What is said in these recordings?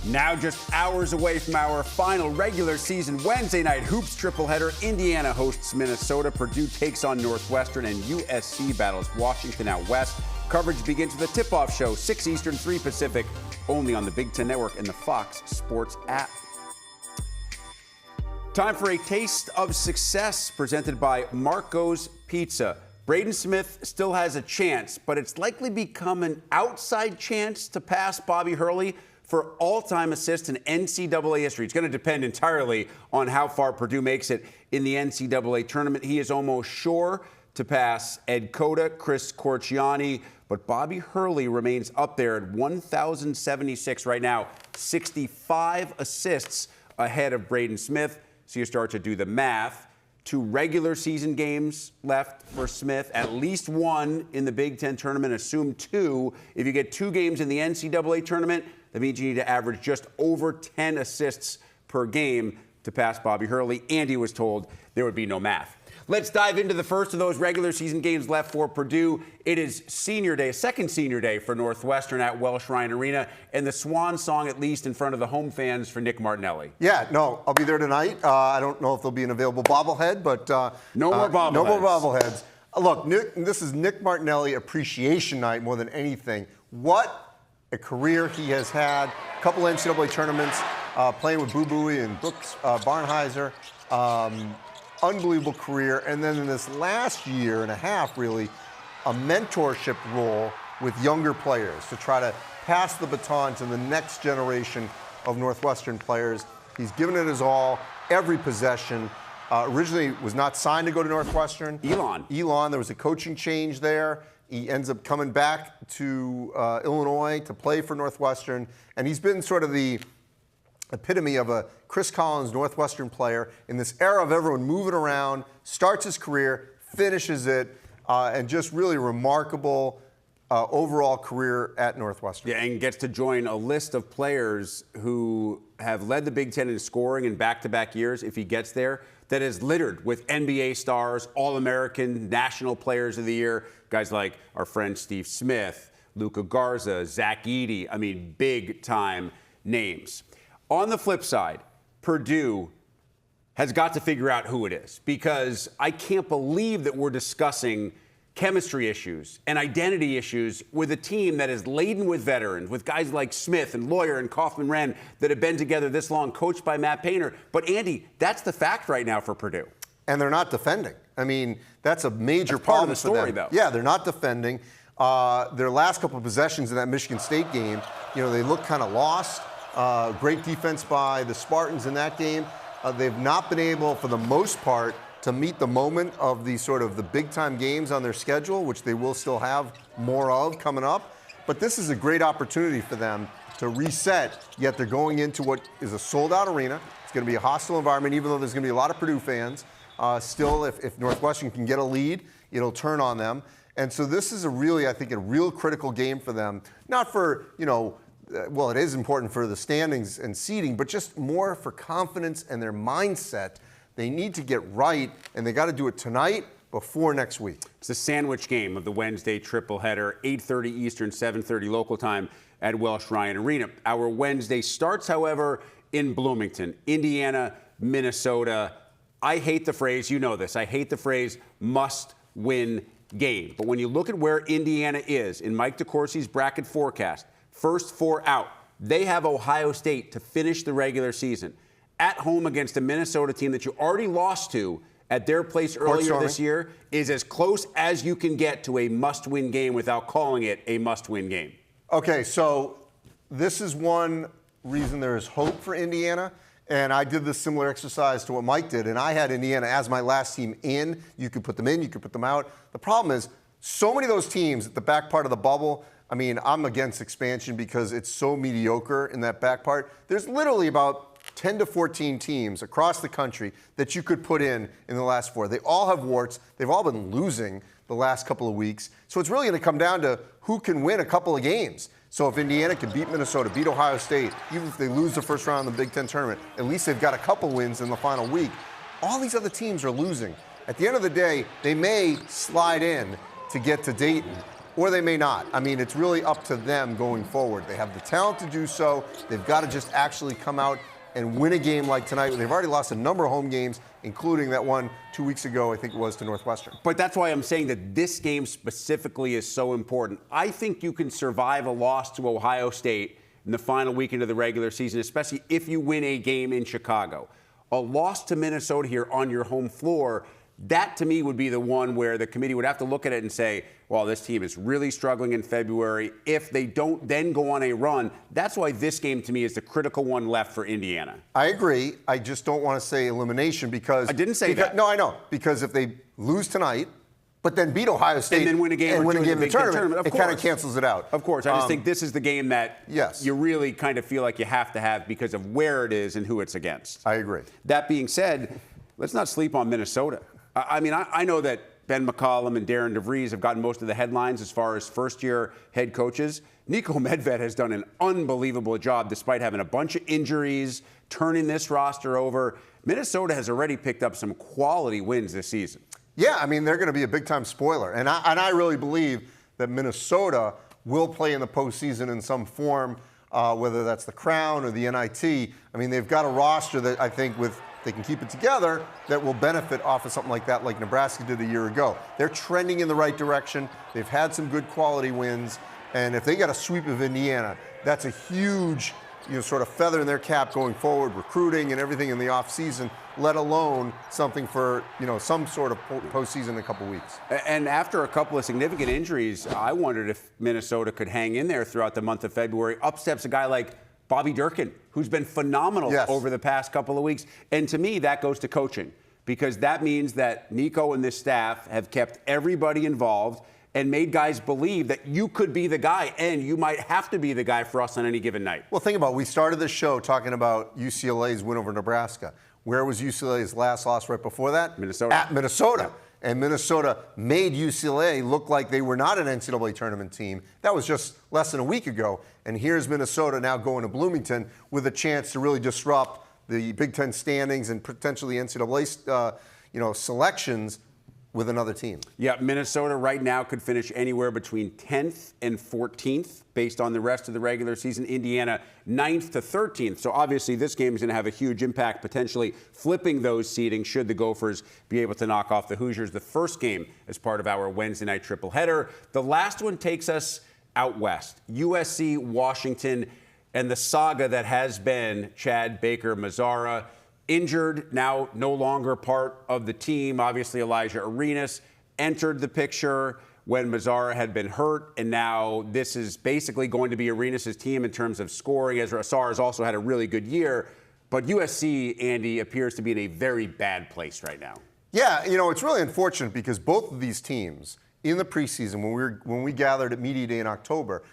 Now just hours away from our final regular season Wednesday night hoops tripleheader. Indiana hosts Minnesota, Purdue takes on Northwestern, and USC battles Washington out west. Coverage begins with a tip-off show, 6 Eastern, 3 Pacific, only on the Big Ten Network and the Fox Sports app. Time for a taste of success presented by Marco's Pizza. Braden Smith still has a chance, but it's likely become an outside chance to pass Bobby Hurley for all-time assists in NCAA history. It's going to depend entirely on how far Purdue makes it in the NCAA tournament. He is almost sure to pass Ed Cota, Chris Corchiani, but Bobby Hurley remains up there at 1,076 right now, 65 assists ahead of Braden Smith. So you start to do the math. 2 regular season games left for Smith, at least 1 in the Big Ten tournament, assume 2. If you get 2 games in the NCAA tournament, that means you need to average just over 10 assists per game to pass Bobby Hurley. Andy was told there would be no math. Let's dive into the first of those regular season games left for Purdue. It is senior day, second senior day for Northwestern at Welsh Ryan Arena, and the swan song, at least in front of the home fans, for Nick Martinelli. Yeah, no, I'll be there tonight. I don't know if there'll be an available bobblehead, but no more bobbleheads. No more bobbleheads. Look, this is Nick Martinelli Appreciation Night more than anything. What a career he has had. A couple NCAA tournaments, playing with Boo Buie and Brooks Barnheiser. Unbelievable career. And then in this last year and a half, really, a mentorship role with younger players to try to pass the baton to the next generation of Northwestern players. He's given it his all, every possession. Originally was not signed to go to Northwestern. Elon, there was a coaching change there. He ends up coming back to Illinois to play for Northwestern. And he's been sort of the epitome of a Chris Collins Northwestern player in this era of everyone moving around, starts his career, finishes it, and just really remarkable overall career at Northwestern. Yeah, and gets to join a list of players who have led the Big Ten in scoring in back-to-back years, if he gets there, that is littered with NBA stars, All-American, National Players of the Year, guys like our friend Steve Smith, Luka Garza, Zach Edey. I mean, big-time names. On the flip side, Purdue has got to figure out who it is, because I can't believe that we're discussing chemistry issues and identity issues with a team that is laden with veterans, with guys like Smith and Lawyer and Kaufman-Wren that have been together this long, coached by Matt Painter. But, Andy, that's the fact right now for Purdue. And they're not defending. I mean, that's a major problem for them. Part of the story, though. Yeah, they're not defending. Their last couple of possessions in that Michigan State game, they look kind of lost. Great defense by the Spartans in that game. They've not been able, for the most part, to meet the moment of the sort of the big-time games on their schedule, which they will still have more of coming up. But this is a great opportunity for them to reset, yet they're going into what is a sold-out arena. It's going to be a hostile environment, even though there's going to be a lot of Purdue fans. Still, if Northwestern can get a lead, it'll turn on them. And so this is I think, a real critical game for them. Not for, well, it is important for the standings and seeding, but just more for confidence and their mindset. They need to get right, and they got to do it tonight before next week. It's the sandwich game of the Wednesday tripleheader, 8:30 Eastern, 7:30 local time at Welsh Ryan Arena. Our Wednesday starts, however, in Bloomington, Indiana, Minnesota. I hate the phrase, you know this, I hate the phrase must-win game. But when you look at where Indiana is in Mike DeCourcy's bracket forecast, first 4 out, they have Ohio State to finish the regular season at home against a Minnesota team that you already lost to at their place earlier this year, is as close as you can get to a must-win game without calling it a must-win game. Okay, so this is one reason there is hope for Indiana. And I did this similar exercise to what Mike did, and I had Indiana as my last team in. You could put them in, you could put them out. The problem is, so many of those teams at the back part of the bubble, I mean, I'm against expansion because it's so mediocre in that back part. There's literally about 10 to 14 teams across the country that you could put in the last 4. They all have warts. They've all been losing the last couple of weeks. So it's really going to come down to who can win a couple of games. So if Indiana can beat Minnesota, beat Ohio State, even if they lose the first round of the Big Ten tournament, at least they've got a couple wins in the final week. All these other teams are losing. At the end of the day, they may slide in to get to Dayton. or they may not. I mean, it's really up to them going forward. They have the talent to do so. They've got to just actually come out and win a game like tonight. They've already lost a number of home games, including that one 2 weeks ago, I think it was, to Northwestern. But that's why I'm saying that this game specifically is so important. I think you can survive a loss to Ohio State in the final weekend of the regular season, especially if you win a game in Chicago. A loss to Minnesota here on your home floor, that to me would be the one where the committee would have to look at it and say, well, this team is really struggling in February. If they don't then go on a run, that's why this game to me is the critical one left for Indiana. I agree. I just don't want to say elimination because... I didn't say that. No, I know. Because if they lose tonight, but then beat Ohio State and then win a game in the tournament, it kind of cancels it out. Of course. I just think this is the game that you really kind of feel like you have to have because of where it is and who it's against. I agree. That being said, let's not sleep on Minnesota. I mean, I know that Ben McCollum and Darren DeVries have gotten most of the headlines as far as first-year head coaches. Nico Medved has done an unbelievable job despite having a bunch of injuries, turning this roster over. Minnesota has already picked up some quality wins this season. Yeah, I mean, they're going to be a big-time spoiler. And I really believe that Minnesota will play in the postseason in some form, whether that's the Crown or the NIT. I mean, they've got a roster that I think they can keep it together, that will benefit off of something like that, like Nebraska did a year ago. They're trending in the right direction. They've had some good quality wins. And if they got a sweep of Indiana, that's a huge, sort of feather in their cap going forward, recruiting and everything in the offseason, let alone something for, some sort of postseason in a couple weeks. And after a couple of significant injuries, I wondered if Minnesota could hang in there throughout the month of February. Up steps a guy like Bobby Durkin, who's been phenomenal over the past couple of weeks. And to me, that goes to coaching, because that means that Nico and this staff have kept everybody involved and made guys believe that you could be the guy and you might have to be the guy for us on any given night. Well, think about it. We started this show talking about UCLA's win over Nebraska. Where was UCLA's last loss right before that? Minnesota. At Minnesota. And Minnesota made UCLA look like they were not an NCAA tournament team. That was just less than a week ago. And here's Minnesota now going to Bloomington with a chance to really disrupt the Big Ten standings and potentially NCAA selections with another team. Yeah, Minnesota right now could finish anywhere between 10th and 14th based on the rest of the regular season. Indiana 9th to 13th. So obviously this game is going to have a huge impact, potentially flipping those seedings should the Gophers be able to knock off the Hoosiers. The first game as part of our Wednesday night triple header. The last one takes us out west. USC, Washington, and the saga that has been Chad Baker-Mazara. Injured, now no longer part of the team. Obviously, Elijah Arenas entered the picture when Mazara had been hurt, and now this is basically going to be Arenas' team in terms of scoring, as Mazara has also had a really good year. But USC, Andy, appears to be in a very bad place right now. Yeah, it's really unfortunate because both of these teams in the preseason, when we gathered at Media Day in October,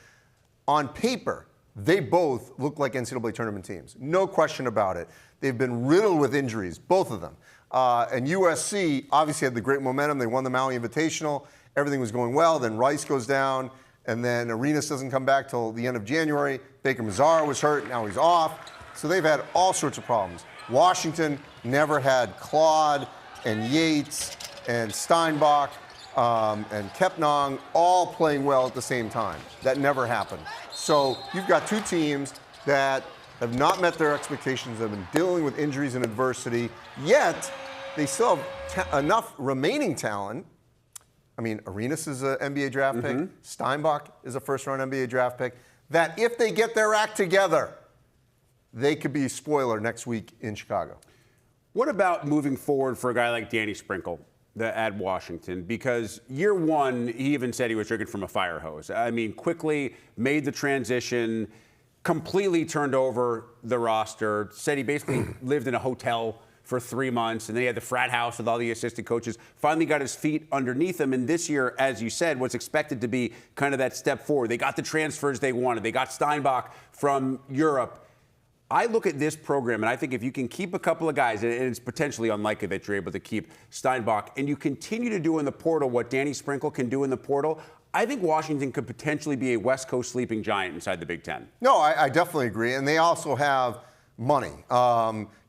on paper, they both look like NCAA tournament teams. No question about it. They've been riddled with injuries, both of them. And USC obviously had the great momentum. They won the Maui Invitational. Everything was going well. Then Rice goes down, and then Arenas doesn't come back till the end of January. Baker-Mazara was hurt. Now he's off. So they've had all sorts of problems. Washington never had Claude and Yates and Steinbach and Kepnong all playing well at the same time. That never happened. So you've got two teams that have not met their expectations, have been dealing with injuries and adversity, yet they still have enough remaining talent. I mean, Arenas is an NBA draft pick. Steinbach is a first-round NBA draft pick. That if they get their act together, they could be a spoiler next week in Chicago. What about moving forward for a guy like Danny Sprinkle at Washington? Because year one, he even said he was drinking from a fire hose. I mean, quickly made the transition, completely turned over the roster, said he basically lived in a hotel for 3 months, and then he had the frat house with all the assistant coaches, finally got his feet underneath him, and this year, as you said, was expected to be kind of that step forward. They got the transfers they wanted. They got Steinbach from Europe. I look at this program, and I think if you can keep a couple of guys, and it's potentially unlikely that you're able to keep Steinbach, and you continue to do in the portal what Danny Sprinkle can do in the portal, I think Washington could potentially be a West Coast sleeping giant inside the Big Ten. No, I definitely agree. And they also have money.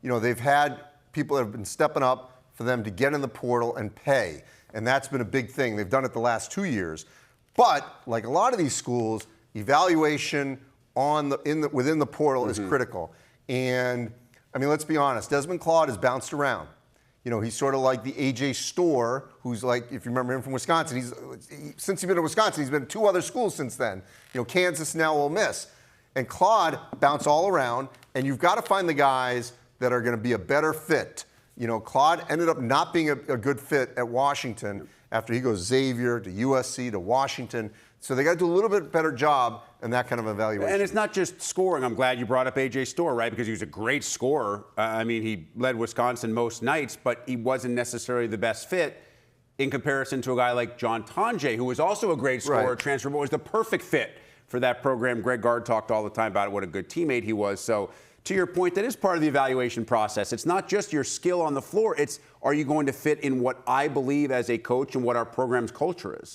They've had people that have been stepping up for them to get in the portal and pay. And that's been a big thing. They've done it the last 2 years. But like a lot of these schools, evaluation within the portal is critical. And I mean, let's be honest, Desmond Claude has bounced around. You know, he's sort of like the AJ Storr, who's like, if you remember him from Wisconsin, since he's been to Wisconsin, he's been to 2 other schools since then. You know, Kansas, now Ole Miss. And Claude bounced all around, and you've got to find the guys that are going to be a better fit. You know, Claude ended up not being a good fit at Washington after he goes Xavier to USC to Washington. So they got to do a little bit better job in that kind of evaluation. And it's not just scoring. I'm glad you brought up AJ Storr, right? Because he was a great scorer. I mean, he led Wisconsin most nights, but he wasn't necessarily the best fit in comparison to a guy like John Tonje, who was also a great scorer, Right. transfer, but was the perfect fit for that program. Greg Gard talked all the time about what a good teammate he was. So to your point, that is part of the evaluation process. It's not just your skill on the floor. It's, are you going to fit in what I believe as a coach and what our program's culture is?